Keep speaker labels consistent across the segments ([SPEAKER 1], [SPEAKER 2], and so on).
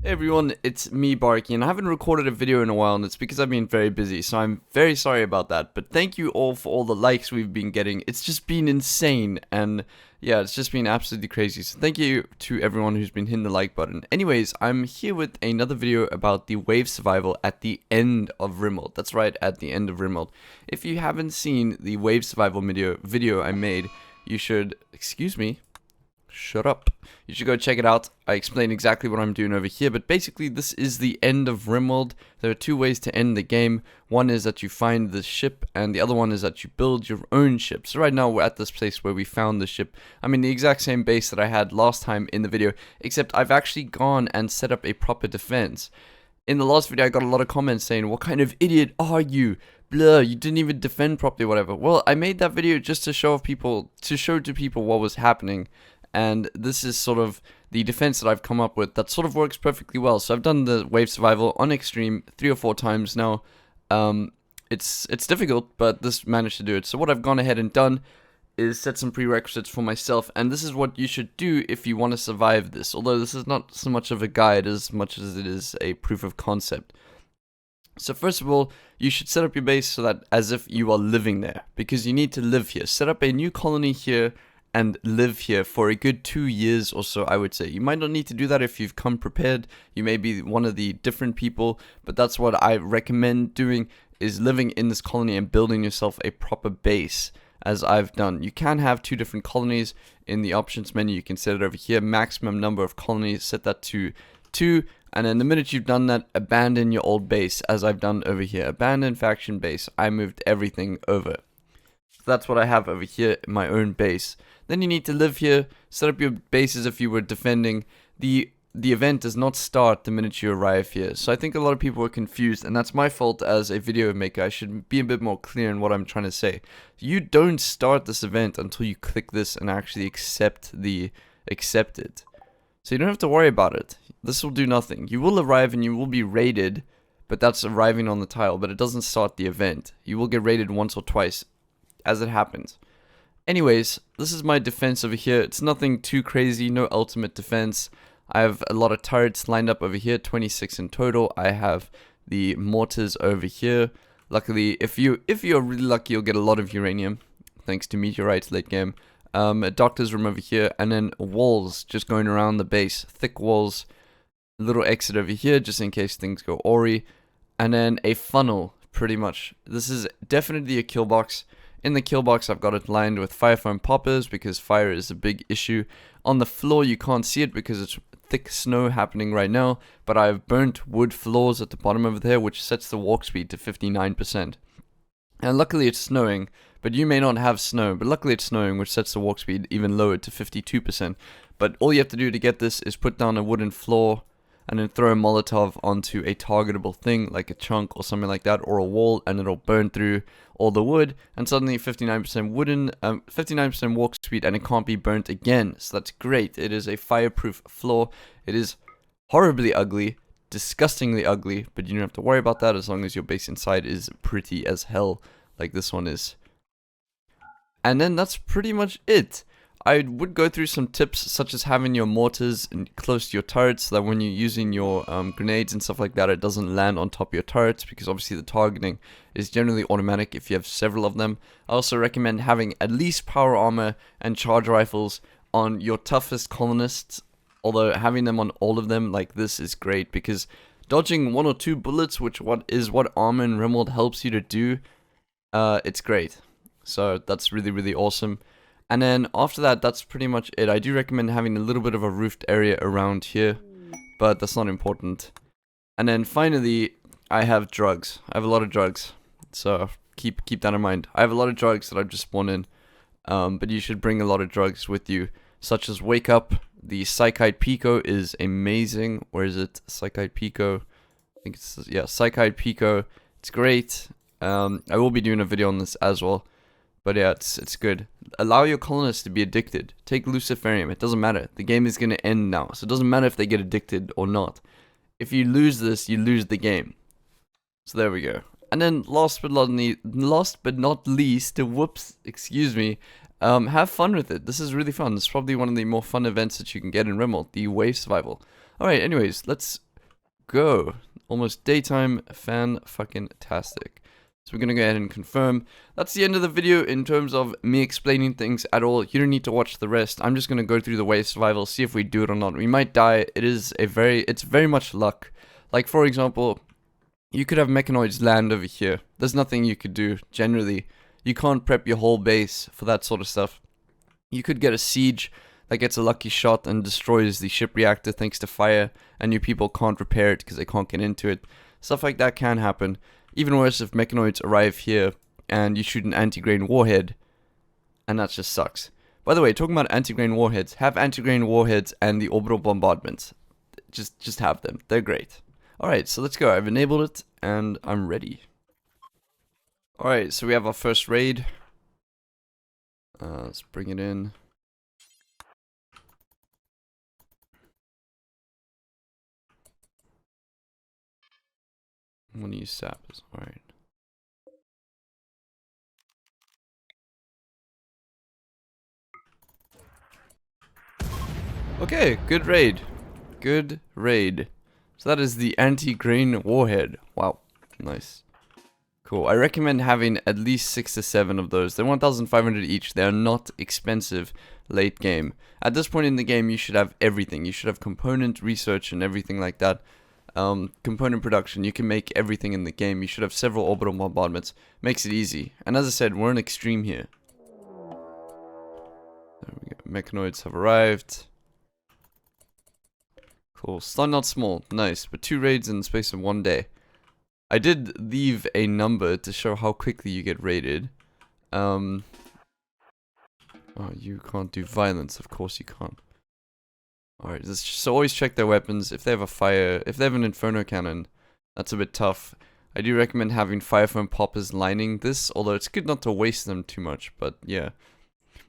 [SPEAKER 1] Hey everyone, it's me Barky, and I haven't recorded a video in a while, and it's because I've been very busy, so I'm very sorry about that. But thank you all for all the likes we've been getting. It's just been insane, and yeah, it's just been absolutely crazy. So thank you to everyone who's been hitting the like button. Anyways, I'm here with another video about the wave survival at the end of Rimworld. That's right, at the end of Rimworld. If you haven't seen the wave survival video I made, you should, excuse me, shut up. You should go check it out. I explain exactly what I'm doing over here, but basically this is the end of Rimworld. There are two ways to end the game. One is that you find the ship, and the other one is that you build your own ship. So right now we're at this place where we found the ship. I'm in the exact same base that I had last time in the video, except I've actually gone and set up a proper defense. In the last video I got a lot of comments saying, what kind of idiot are you? Blah, you didn't even defend properly, whatever. Well, I made that video just to show to people what was happening. And this is sort of the defense that I've come up with that sort of works perfectly well. So I've done the wave survival on extreme 3 or 4 times now. It's difficult, but this managed to do it. So what I've gone ahead and done is set some prerequisites for myself, and this is what you should do if you want to survive this. Although this is not so much of a guide as much as it is a proof of concept. So first of all, you should set up your base so that as if you are living there, because you need to live here. Set up a new colony here and live here for a good 2 years or so, I would say. You might not need to do that if you've come prepared. You may be one of the different people, but that's what I recommend doing, is living in this colony and building yourself a proper base, as I've done. You can have 2 different colonies in the options menu. You can set it over here, maximum number of colonies, set that to 2, and then the minute you've done that, abandon your old base, as I've done over here. Abandon faction base. I moved everything over. So that's what I have over here in my own base. Then you need to live here, set up your base as if you were defending. The event does not start the minute you arrive here. So I think a lot of people are confused, and that's my fault as a video maker. I should be a bit more clear in what I'm trying to say. You don't start this event until you click this and actually accept it. So you don't have to worry about it. This will do nothing. You will arrive and you will be raided, but that's arriving on the tile, but it doesn't start the event. You will get raided once or twice as it happens. Anyways, this is my defense over here. It's nothing too crazy, no ultimate defense. I have a lot of turrets lined up over here, 26 in total. I have the mortars over here. Luckily, if you're really lucky, you'll get a lot of uranium, thanks to Meteorite late game. A doctor's room over here, and then walls just going around the base, thick walls. A little exit over here, just in case things go awry, and then a funnel, pretty much. This is definitely a kill box. In the kill box, I've got it lined with fire foam poppers because fire is a big issue. On the floor, you can't see it because it's thick snow happening right now, but I've burnt wood floors at the bottom over there, which sets the walk speed to 59%. And luckily it's snowing, but you may not have snow, but luckily it's snowing, which sets the walk speed even lower to 52%. But all you have to do to get this is put down a wooden floor, and then throw a Molotov onto a targetable thing, like a chunk or something like that, or a wall, and it'll burn through all the wood, and suddenly 59% 59% walk speed, and it can't be burnt again. So that's great. It is a fireproof floor. It is horribly ugly, disgustingly ugly, but you don't have to worry about that as long as your base inside is pretty as hell, like this one is. And then that's pretty much it. I would go through some tips, such as having your mortars close to your turrets, so that when you're using your grenades and stuff like that, it doesn't land on top of your turrets, because obviously the targeting is generally automatic if you have several of them. I also recommend having at least power armor and charge rifles on your toughest colonists, although having them on all of them like this is great, because dodging 1 or 2 bullets, which is what armor in Rimworld helps you to do, it's great. So that's really, really awesome. And then after that, that's pretty much it. I do recommend having a little bit of a roofed area around here, but that's not important. And then finally, I have drugs. I have a lot of drugs, so keep that in mind. I have a lot of drugs that I've just spawned in, but you should bring a lot of drugs with you, such as Wake Up. The Psychite Pico is amazing. Where is it? Psychite Pico. I think it's, yeah, Psychite Pico. It's great. I will be doing a video on this as well. But yeah, it's good. Allow your colonists to be addicted. Take Luciferium. It doesn't matter. The game is going to end now. So it doesn't matter if they get addicted or not. If you lose this, you lose the game. So there we go. And then last but not least, whoops, excuse me, have fun with it. This is really fun. This is probably one of the more fun events that you can get in Rimworld, the wave survival. Alright, anyways, let's go. Almost daytime. Fan-fucking-tastic. So we're going to go ahead and confirm. That's the end of the video in terms of me explaining things at all. You don't need to watch the rest. I'm just going to go through the wave survival, see if we do it or not. We might die. It's very much luck. Like, for example, you could have mechanoids land over here. There's nothing you could do, generally. You can't prep your whole base for that sort of stuff. You could get a siege that gets a lucky shot and destroys the ship reactor thanks to fire, and your people can't repair it because they can't get into it. Stuff like that can happen. Even worse if mechanoids arrive here and you shoot an anti-grain warhead, and that just sucks. By the way, talking about anti-grain warheads, have anti-grain warheads and the orbital bombardments. Just have them. They're great. Alright, so let's go. I've enabled it, and I'm ready. Alright, so we have our first raid. Let's bring it in. I'm gonna use sappers. Alright. Okay, good raid. Good raid. So that is the anti-grain warhead. Wow, nice. Cool. I recommend having at least 6 to 7 of those. They're 1,500 each. They're not expensive late game. At this point in the game, you should have everything. You should have component research and everything like that. Component production. You can make everything in the game. You should have several orbital bombardments. Makes it easy. And as I said, we're in extreme here. There we go. Mechanoids have arrived. Cool. Still not small. Nice. But 2 raids in the space of 1 day. I did leave a number to show how quickly you get raided. Oh, you can't do violence. Of course you can't. Alright, so always check their weapons. If they have a fire, if they have an inferno cannon, that's a bit tough. I do recommend having fire foam poppers lining this, although it's good not to waste them too much, but yeah.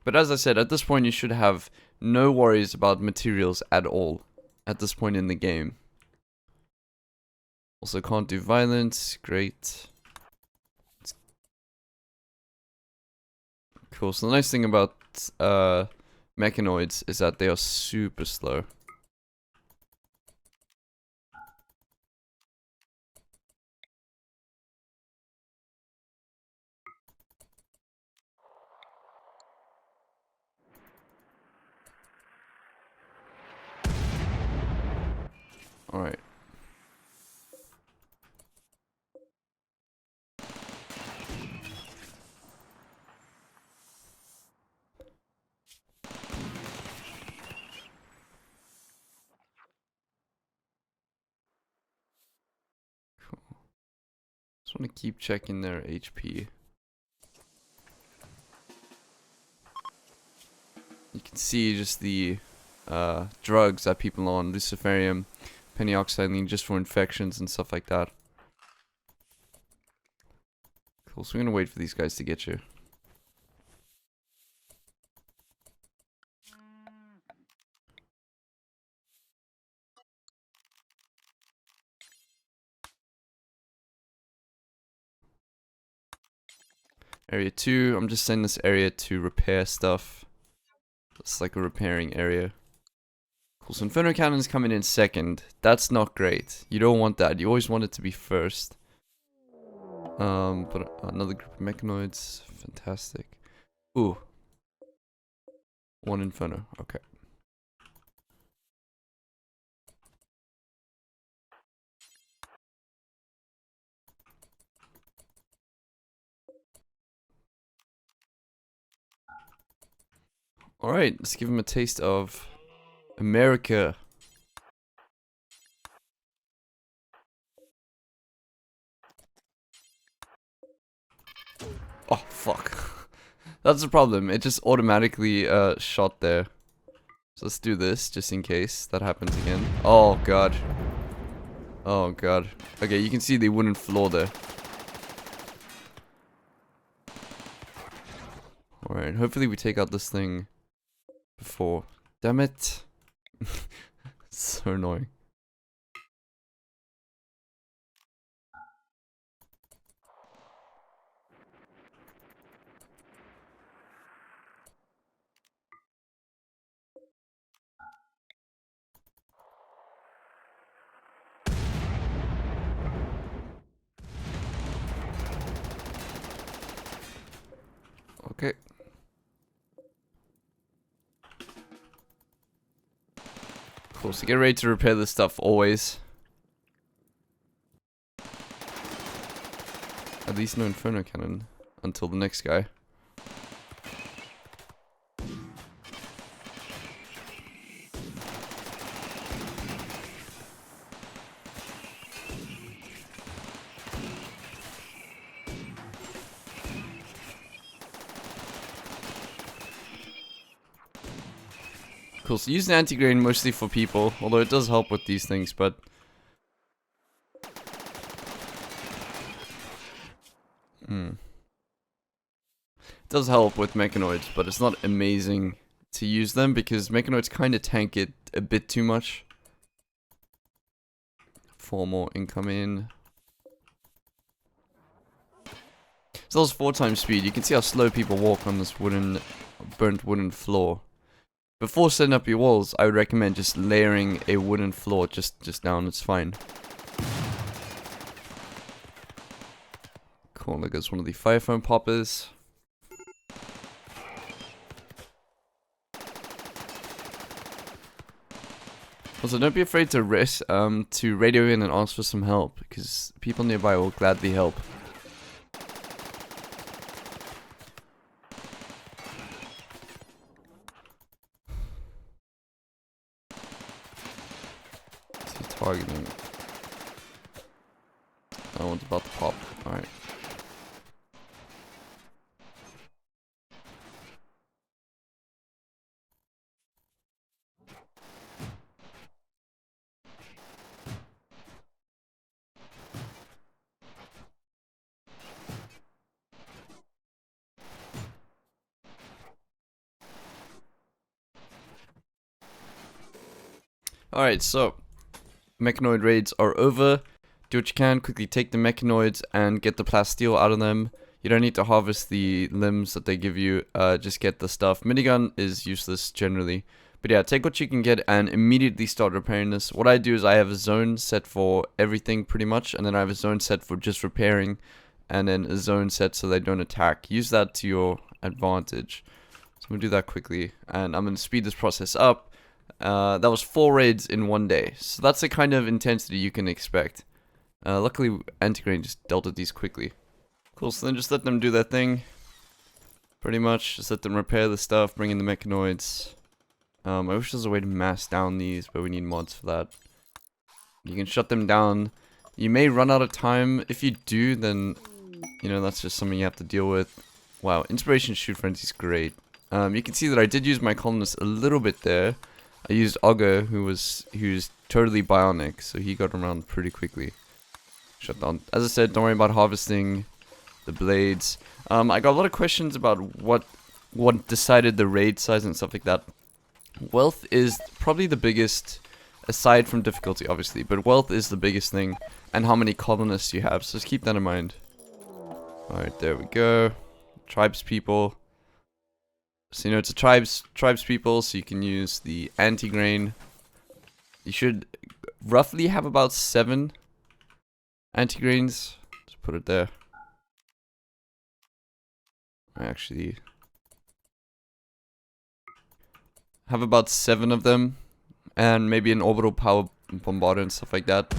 [SPEAKER 1] But as I said, at this point you should have no worries about materials at all. At this point in the game. Also can't do violence, great. Cool, so the nice thing about mechanoids is that they are super slow. Alright. Just want to keep checking their HP. You can see just the drugs that people are on, luciferium, pentoxylene, just for infections and stuff like that. Cool, so we're gonna wait for these guys to get you. Area 2, I'm just sending this area to repair stuff. It's like a repairing area. Cool, so Inferno Cannon's coming in second. That's not great. You don't want that. You always want it to be first. But another group of mechanoids. Fantastic. Ooh. 1 Inferno. Okay. Alright, let's give him a taste of America. Oh, fuck. That's the problem. It just automatically shot there. So let's do this, just in case that happens again. Oh, God. Oh, God. Okay, you can see the wooden floor there. Alright, hopefully we take out this thing before. Damn it. So annoying. Cool, so get ready to repair this stuff always. At least no Inferno Cannon until the next guy. Cool, so use the anti-grain mostly for people, although it does help with these things, but... It does help with mechanoids, but it's not amazing to use them because mechanoids kind of tank it a bit too much. 4 more incoming. So that's 4 times speed. You can see how slow people walk on this burnt wooden floor. Before setting up your walls, I would recommend just layering a wooden floor just down. It's fine. Cool, there goes one of the fire foam poppers. Also, don't be afraid to radio in and ask for some help, because people nearby will gladly help. Targeting. That one's about to pop. Alright. Alright, so mechanoid raids are over. Do what you can, quickly take the mechanoids and get the plasteel out of them. You don't need to harvest the limbs that they give you, just get the stuff. Minigun is useless generally. But yeah, take what you can get and immediately start repairing this. What I do is I have a zone set for everything pretty much, and then I have a zone set for just repairing, and then a zone set so they don't attack. Use that to your advantage. So I'm going to do that quickly, and I'm going to speed this process up. That was 4 raids in 1 day, so that's the kind of intensity you can expect. Luckily, anti-grain just dealt with these quickly. Cool, so then just let them do their thing. Pretty much, just let them repair the stuff, bring in the mechanoids. I wish there was a way to mass down these, but we need mods for that. You can shut them down. You may run out of time. If you do, then, you know, that's just something you have to deal with. Wow, Inspiration Shoot Frenzy is great. You can see that I did use my colonist a little bit there. I used Ogre, who's totally bionic, so he got around pretty quickly. Shut down. As I said, don't worry about harvesting the blades. I got a lot of questions about what decided the raid size and stuff like that. Wealth is probably the biggest, aside from difficulty obviously, but wealth is the biggest thing, and how many colonists you have, so just keep that in mind. Alright, there we go. Tribes people. So you know it's a tribes people, so you can use the anti-grain. You should roughly have about 7 anti-grains. Just put it there. I actually have about 7 of them, and maybe an orbital power bombarder and stuff like that.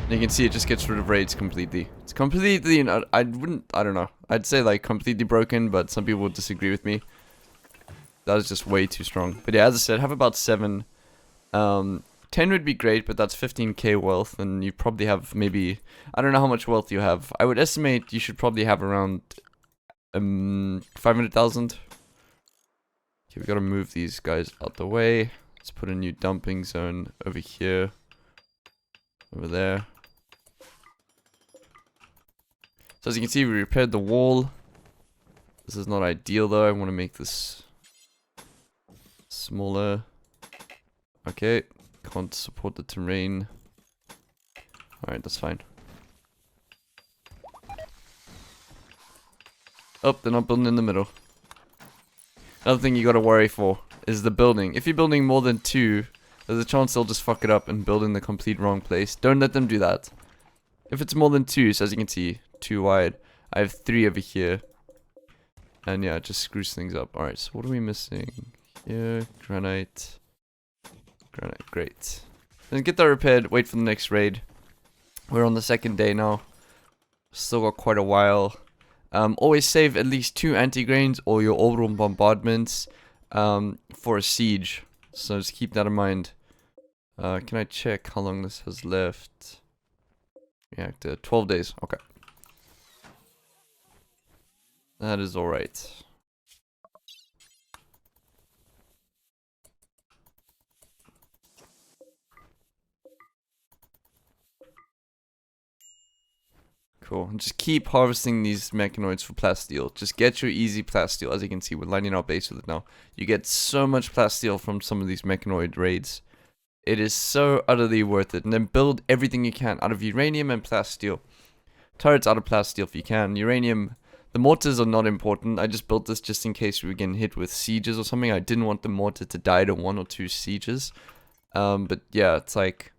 [SPEAKER 1] And you can see it just gets rid of raids completely. It's completely, you know, I don't know. I'd say like completely broken, but some people would disagree with me. That was just way too strong. But yeah, as I said, have about 7. 10 would be great, but that's 15k wealth, and you probably have maybe, I don't know how much wealth you have. I would estimate you should probably have around 500,000. Okay, we gotta move these guys out the way. Let's put a new dumping zone over here. Over there. So as you can see, we repaired the wall. This is not ideal though. I want to make this smaller. Okay. Can't support the terrain. Alright, that's fine. Oh, they're not building in the middle. Another thing you gotta worry for is the building. If you're building more than 2, there's a chance they'll just fuck it up and build in the complete wrong place. Don't let them do that. If it's more than 2, so as you can see, 2 wide. I have 3 over here. And yeah, it just screws things up. Alright, so what are we missing? Here, granite. Granite, great. Then get that repaired, wait for the next raid. We're on the second day now. Still got quite a while. Always save at least 2 anti-grains or your orbital bombardments for a siege. So just keep that in mind. Can I check how long this has left? Reactor, 12 days. Okay. That is alright. Cool. And just keep harvesting these mechanoids for plasteel. Just get your easy plasteel. As you can see, we're lining our base with it now. You get so much plasteel from some of these mechanoid raids. It is so utterly worth it. And then build everything you can out of uranium and plasteel. Turrets out of plasteel if you can. Uranium, the mortars are not important. I just built this just in case we were getting hit with sieges or something. I didn't want the mortar to die to 1 or 2 sieges. But yeah, it's like...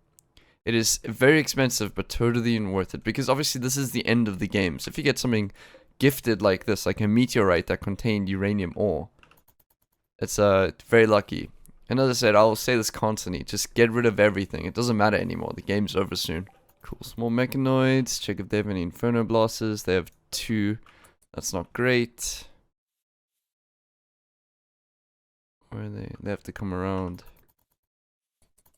[SPEAKER 1] It is very expensive, but totally worth it. Because obviously this is the end of the game. So if you get something gifted like this, like a meteorite that contained uranium ore, it's very lucky. And as I said, I'll say this constantly, just get rid of everything. It doesn't matter anymore. The game's over soon. Cool. Small mechanoids. Check if they have any inferno blasters. They have 2. That's not great. Where are they? They have to come around.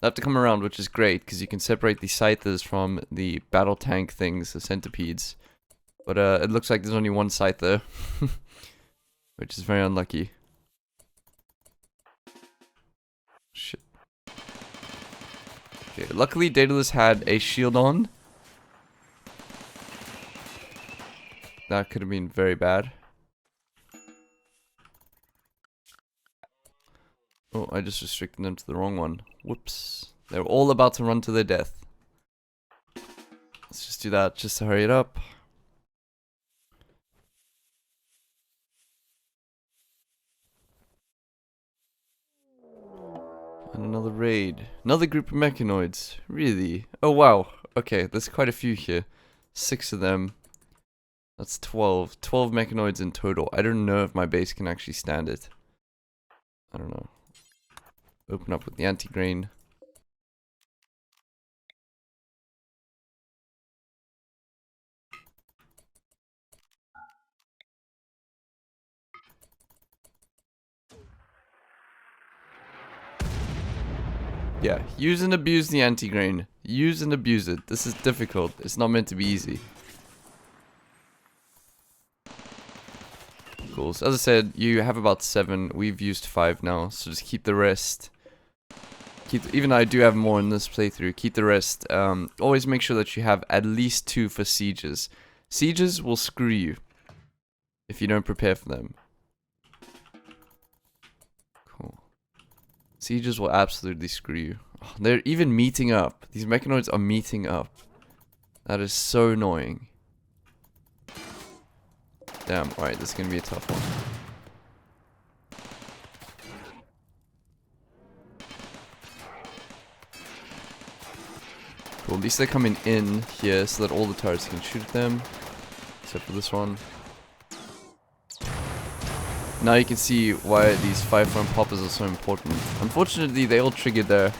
[SPEAKER 1] They have to come around, which is great, because you can separate the scythers from the battle tank things, the centipedes. But it looks like there's only 1 scyther, which is very unlucky. Shit. Okay, luckily Daedalus had a shield on. That could have been very bad. Oh, I just restricted them to the wrong one. Whoops. They're all about to run to their death. Let's just do that just to hurry it up. And another raid. Another group of mechanoids. Really? Oh wow. Okay, there's quite a few here. 6 of them. That's 12. 12 mechanoids in total. I don't know if my base can actually stand it. I don't know. Open up with the anti-grain. Yeah, use and abuse the anti-grain. Use and abuse it. This is difficult. It's not meant to be easy. Cool. So as I said, you have about 7. We've used 5 now, so just keep the rest. Even though I do have more in this playthrough, keep the rest. Always make sure that you have at least 2 for sieges. Sieges will screw you if you don't prepare for them. Cool. Sieges will absolutely screw you. Oh, they're even meeting up. These mechanoids are meeting up. That is so annoying. Damn, alright, this is gonna be a tough one. Cool, at least they're coming in here so that all the turrets can shoot at them. Except for this one. Now you can see why these 5-front poppers are so important. Unfortunately, they all triggered there.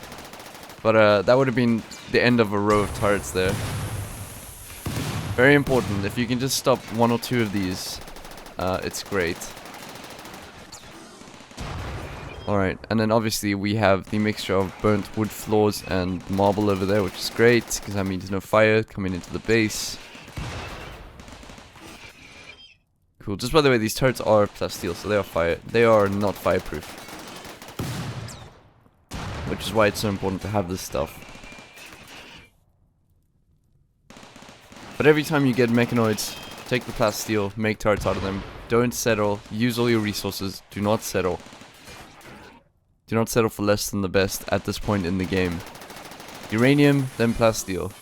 [SPEAKER 1] But that would have been the end of a row of turrets there. Very important. If you can just stop 1 or 2 of these, it's great. Alright, and then obviously we have the mixture of burnt wood floors and marble over there, which is great, because that means no fire coming into the base. Cool. Just by the way, these turrets are plasteel, so they are not fireproof. Which is why it's so important to have this stuff. But every time you get mechanoids, take the plasteel, make turrets out of them. Don't settle. Use all your resources. Do not settle. Do not settle for less than the best at this point in the game. Uranium, then plasteel.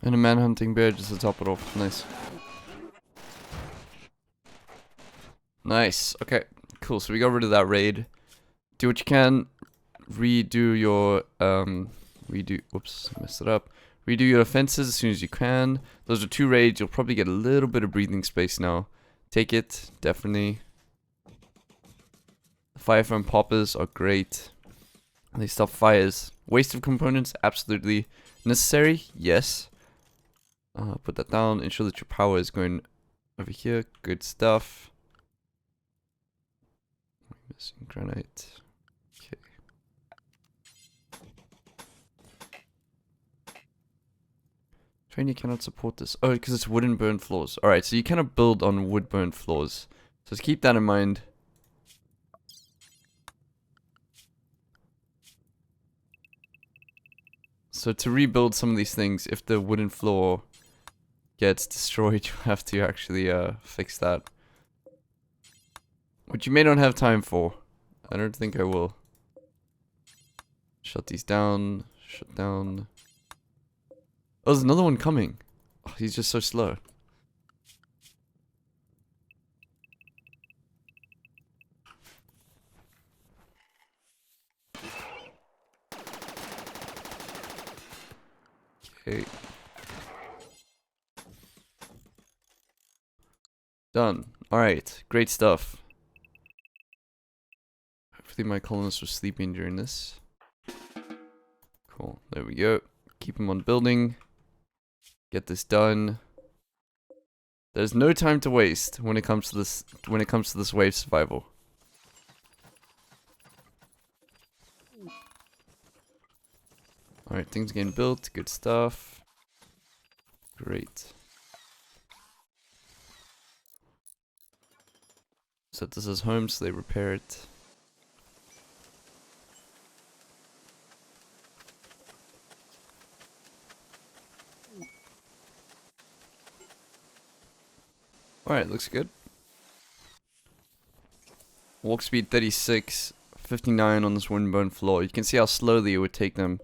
[SPEAKER 1] And a man-hunting bear just to top it off. Nice. Nice. Okay. Cool. So we got rid of that raid. Do what you can. Redo your Redo. Whoops, messed it up. Redo your fences as soon as you can. Those are 2 raids. You'll probably get a little bit of breathing space now. Take it, definitely. Fire foam poppers are great. They stop fires. Waste of components, absolutely necessary. Yes. Put that down. Ensure that your power is going over here. Good stuff. Missing granite. Okay. Train cannot support this. Oh, because it's wooden burn floors. Alright, so you cannot build on wood burn floors. So just keep that in mind. So to rebuild some of these things, if the wooden floor gets destroyed, you have to actually fix that. Which you may not have time for. I don't think I will. Shut these down. Shut down. Oh, there's another one coming. Oh, he's just so slow. Okay. Done. Alright, great stuff. Hopefully my colonists were sleeping during this. Cool, there we go. Keep them on building. Get this done. There's no time to waste when it comes to this wave survival. Alright, things getting built, good stuff. Great. Set this as home so they repair it. Alright, looks good. Walk speed 36, 59 on this windbone floor. You can see how slowly it would take them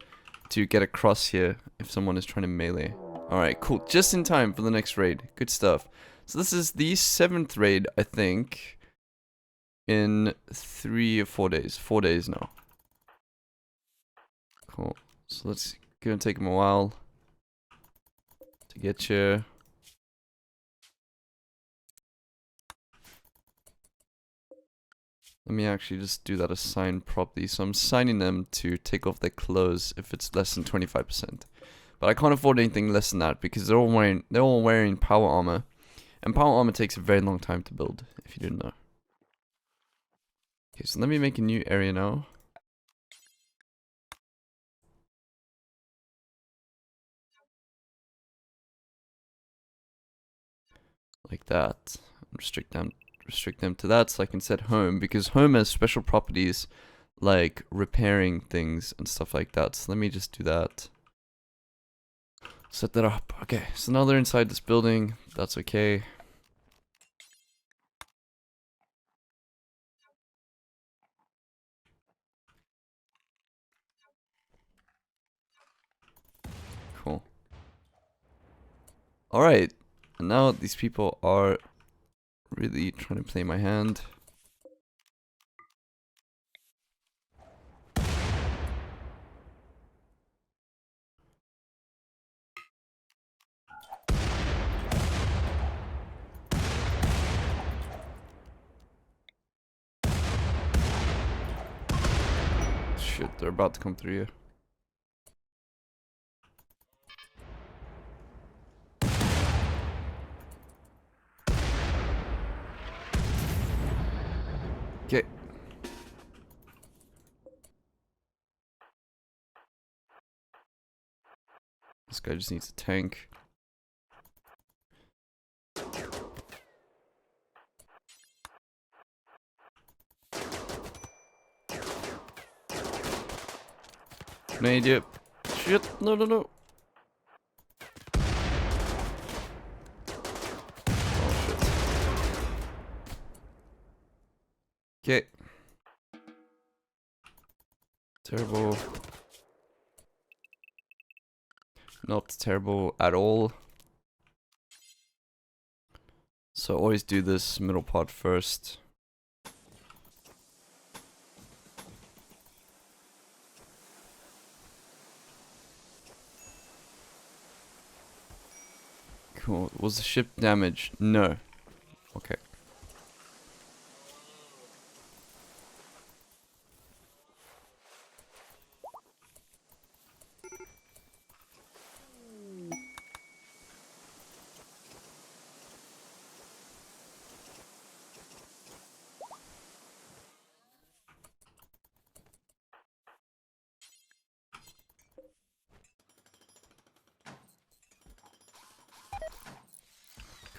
[SPEAKER 1] to get across here if someone is trying to melee. Alright, cool. Just in time for the next raid. Good stuff. So this is the 7th raid, I think, in 3 or 4 days. 4 days now. Cool. So let's gonna take them a while to get here. Let me actually just do that assign properly. So I'm assigning them to take off their clothes if it's less than 25%. But I can't afford anything less than that because they're all wearing power armor. And power armor takes a very long time to build, if you didn't know. Okay, so let me make a new area now. Like that. Restrict them to that so I can set home, because home has special properties like repairing things and stuff like that. So let me just do that. Set that up. Okay, so now they're inside this building. That's okay. Cool. Alright, and now these people are really trying to play my hand. Shit, they're about to come through here. Okay. This guy just needs a tank. Made it. Shit, no, no, no. Oh, shit. Okay. Terrible. Not terrible at all. So always do this middle part first. Cool. Was the ship damaged? No. Okay.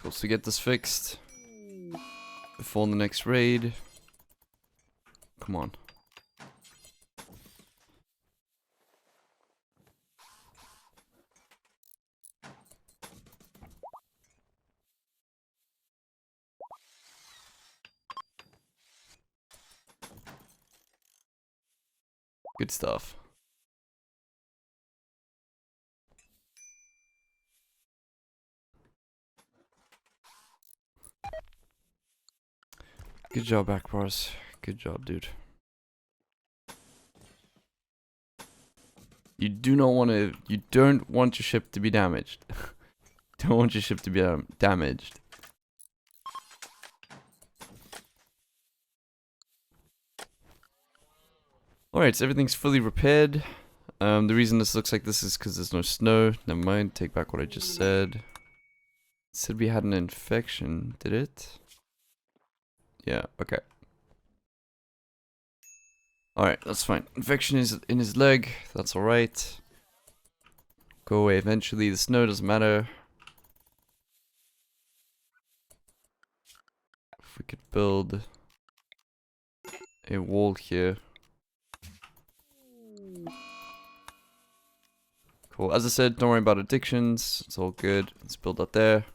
[SPEAKER 1] Cool, so get this fixed before the next raid. Come on. Good stuff. Good job, Akbars. Good job, dude. You do not want to. You don't want your ship to be damaged. Don't want your ship to be damaged. Alright, so everything's fully repaired. The reason this looks like this is because there's no snow. Never mind, take back what I just said. It said we had an infection, did it? Yeah, okay. Alright, that's fine. Infection is in his leg, that's alright. Go away eventually, the snow doesn't matter. If we could build a wall here. Cool, as I said, don't worry about addictions, it's all good. Let's build that there.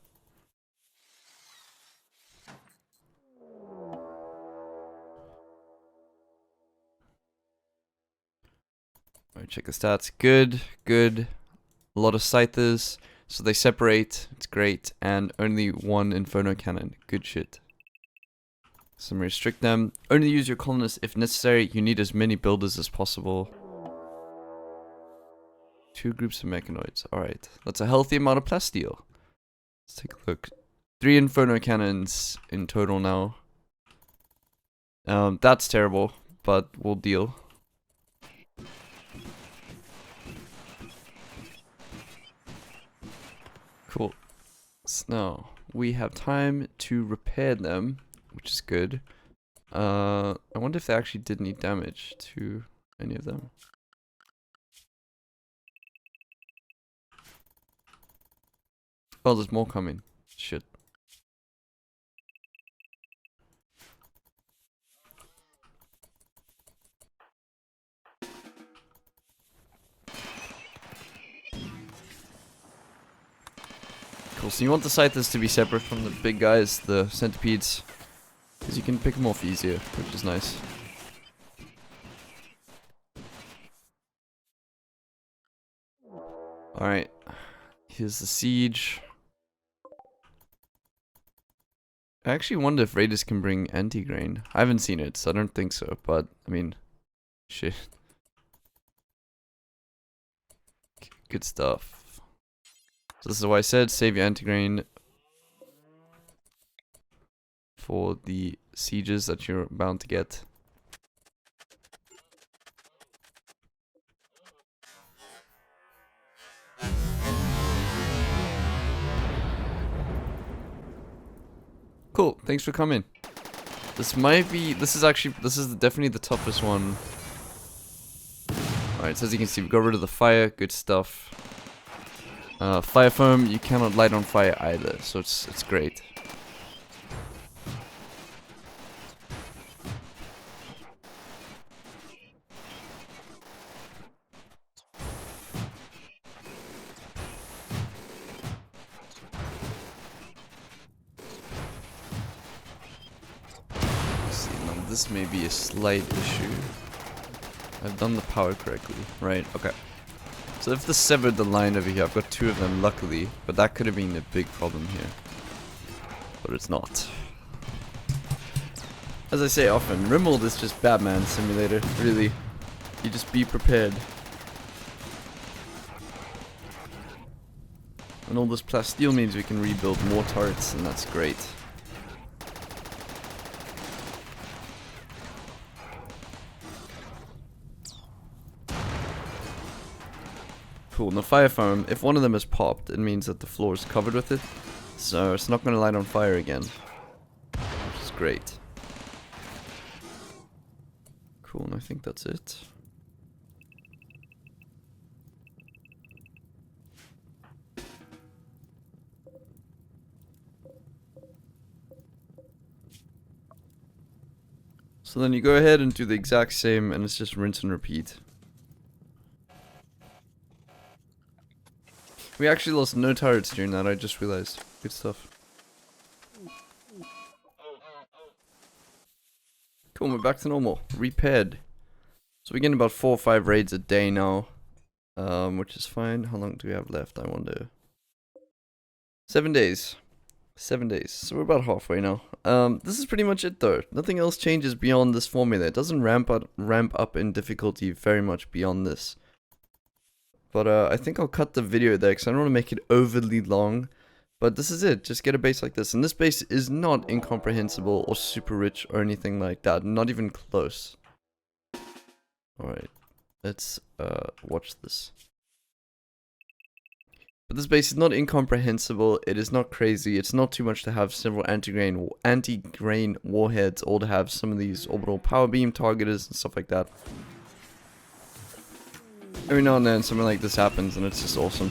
[SPEAKER 1] Alright, check the stats. Good, good. A lot of scythers, so they separate, it's great. And only one inferno cannon, good shit. So restrict them. Only use your colonists if necessary. You need as many builders as possible. 2 groups of mechanoids. Alright, that's a healthy amount of plasteel. Let's take a look. 3 inferno cannons in total now. That's terrible, but we'll deal. Cool. So now we have time to repair them, which is good. I wonder if they actually did any damage to any of them. Oh, there's more coming. Shit. Cool, so you want the scythers to be separate from the big guys, the centipedes, because you can pick them off easier, which is nice. Alright, here's the siege. I actually wonder if raiders can bring anti-grain. I haven't seen it, so I don't think so, but, I mean, shit. Good stuff. So this is why I said, save your anti-grain for the sieges that you're bound to get. Cool, thanks for coming. This is definitely the toughest one. Alright, so as you can see, we got rid of the fire, good stuff. Fire foam, you cannot light on fire either, so it's great. This may be a slight issue. I've done the power correctly. Right, okay. So if this severed the line over here, I've got 2 of them luckily, but that could have been a big problem here. But it's not. As I say often, Rimworld is just Batman Simulator, really. You just be prepared. And all this plasteel means we can rebuild more turrets, and that's great. Cool, and the fire farm, if one of them is popped, it means that the floor is covered with it. So it's not going to light on fire again. Which is great. Cool, and I think that's it. So then you go ahead and do the exact same, and it's just rinse and repeat. We actually lost no turrets during that, I just realized. Good stuff. Cool, we're back to normal. Repaired. So we're getting about 4 or 5 raids a day now. Which is fine. How long do we have left, I wonder? 7 days. 7 days. So we're about halfway now. This is pretty much it though. Nothing else changes beyond this formula. It doesn't ramp up in difficulty very much beyond this. But I think I'll cut the video there because I don't want to make it overly long. But this is it. Just get a base like this. And this base is not incomprehensible or super rich or anything like that. Not even close. Alright. Let's watch this. But this base is not incomprehensible. It is not crazy. It's not too much to have several anti-grain warheads or to have some of these orbital power beam targeters and stuff like that. Every now and then something like this happens and it's just awesome.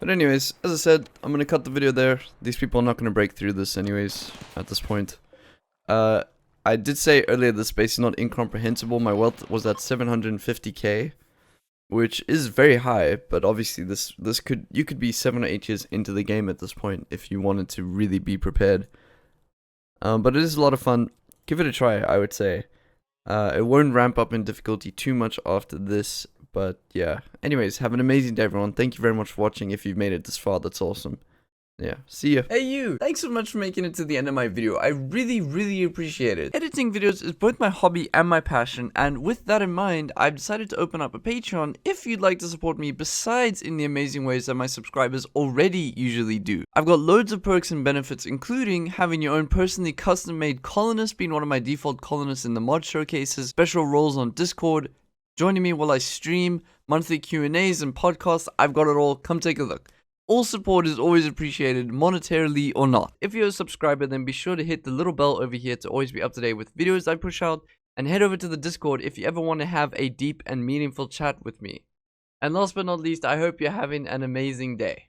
[SPEAKER 1] But anyways, as I said, I'm going to cut the video there. These people are not going to break through this anyways at this point. I did say earlier this base is not incomprehensible. My wealth was at 750k, which is very high, but obviously you could be 7 or 8 years into the game at this point if you wanted to really be prepared. But it is a lot of fun. Give it a try, I would say. It won't ramp up in difficulty too much after this, but yeah. Anyways, have an amazing day, everyone. Thank you very much for watching. If you've made it this far, that's awesome. Yeah, see ya. Hey you! Thanks so much for making it to the end of my video. I really appreciate it. Editing videos is both my hobby and my passion, and with that in mind, I've decided to open up a Patreon if you'd like to support me besides in the amazing ways that my subscribers already usually do. I've got loads of perks and benefits, including having your own personally custom-made colonist, being one of my default colonists in the mod showcases, special roles on Discord, joining me while I stream, monthly Q&As and podcasts. I've got it all. Come take a look. All support is always appreciated, monetarily or not. If you're a subscriber, then be sure to hit the little bell over here to always be up to date with videos I push out, and head over to the Discord if you ever want to have a deep and meaningful chat with me. And last but not least, I hope you're having an amazing day.